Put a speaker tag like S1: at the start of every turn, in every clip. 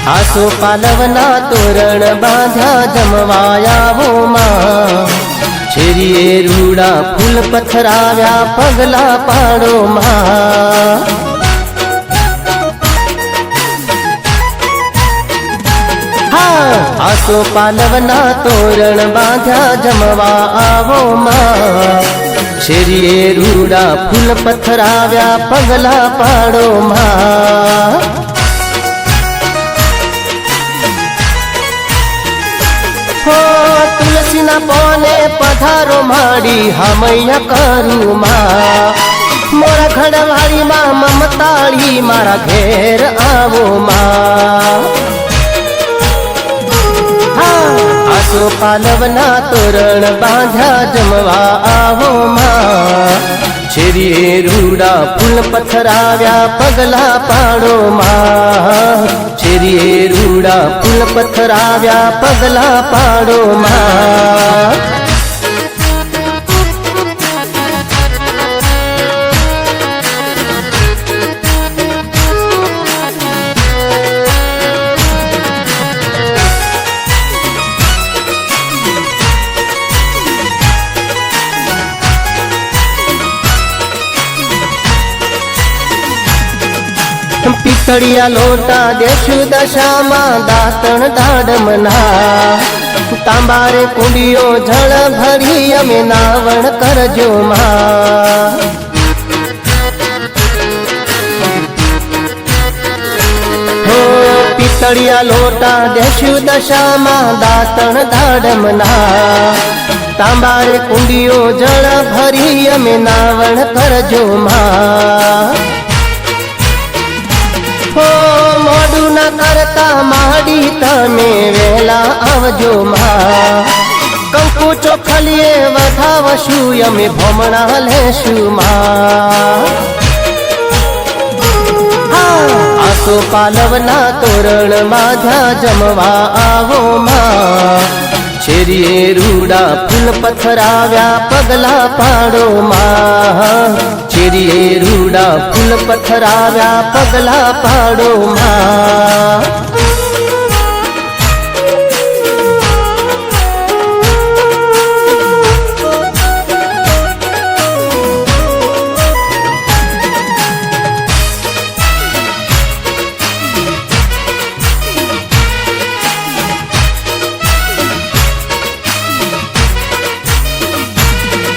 S1: आसो पालवना तोरण बांध्या जमवायावो मां। छेरिये रूड़ा फूल पथराव्या पगला पाड़ो मां। आसो पालवना तोरण बांध्या जमवा आवो मां। छेरिये रूड़ा फूल पथराव्या पगला पाड़ो मां। हो तुलसीना पोने पधारो माड़ी हमैया करू मां। मोरा घड़वाड़ी मां ममताड़ी मारा घेर आवो मां। आसो पालवना तोरण बांध्या जमवा आवो मां। छेरिये रूड़ा फूल पथराव्या पगला पाड़ो मां। छेरिये रूड़ा फूल पथराव्या पगला पाड़ो मां। पितड़िया लोटा देशु दशा मां दातण दाडमना। तांबारे कुंडियो झड़ भरी अमे नावण करजो मां। हो पितड़िया लोटा देशु दशा मां दातण दाडमना। तांबारे कुंडियो झड़ भरी अमे नावण करजो मां। हो मोडू न करता माड़ी तमे वेला आवजो मां। कंकु चोखलिए वधावशु अमे भमणा लेशु मां। आसो पालवना तोरण बांध्या जमवा आवो मां। छेरिये रूड़ा फूल पथराव्या पगला पाड़ो मां। छेरिये रूड़ा फूल पथराव्या पगला पाड़ो मां।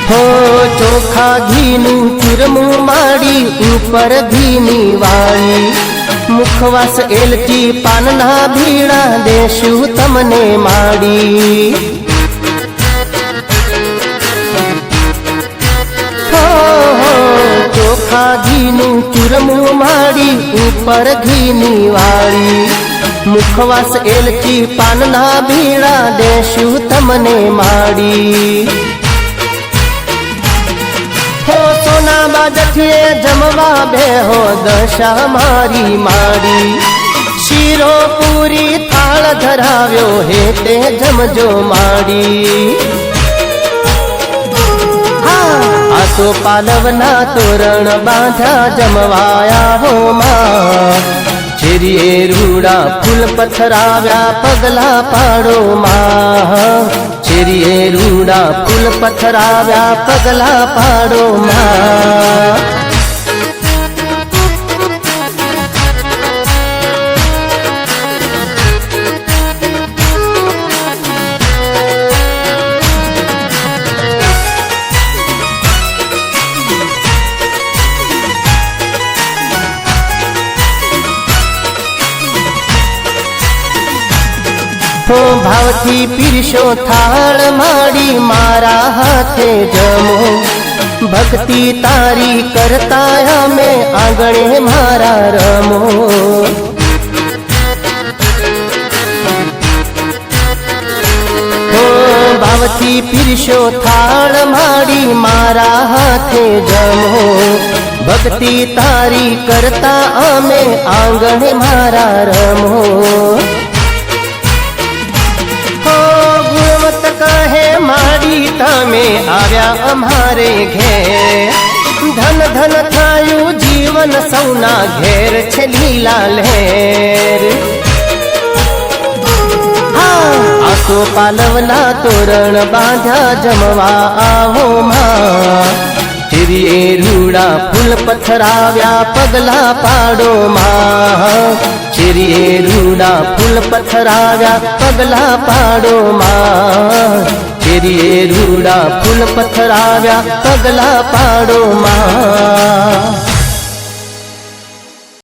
S1: हो चोखा घीनु चूरमू माड़ी ऊपर घीनी वाली। मुखवास एलची पानना भीड़ा देशु तमने माड़ी। हो चोखा घीनु चूरमू माड़ी ऊपर घीनी वाली। मुखवास एलची पानना भीड़ा देशु तमने माड़ी। हो सोना बाजठिए जमवा बेहो दशा मारी माड़ी। शीरो पूरी थाल धराव्यो हेते जमजो माड़ी। आसो पालवना तोरण बांध्या जमवाया हो मां। छेरिये रूड़ा फूल पथराव्या पगला पाड़ो मां। छेरिये रूड़ा फूल पथराव्या पगला पाड़ो मां। हो भावथी पीरशो थाल माड़ी मारा हाथे जमो। भक्ति तारी करताया में आंगणे मारा रमो। हो भावथी पीरशो थाल माड़ी मारा हाथे जमो। भक्ति तारी करता में आंगणे मारा रमो। कहे माड़ी तमे आव्या अमारे घेर। धन धन थायु जीवन सौना घेर छे लीला लहेर। તો પાલવના તોરણ બાંધ્યા જમવા આવો માં ચીરીએ રૂડા ફૂલ પથરાવ્યા પગલા પાડો માં ચીરીએ રૂડા ફૂલ પથરાવ્યા પગલા પાડો માં ચીરીએ રૂડા ફૂલ પથરાવ્યા પગલા પાડો માં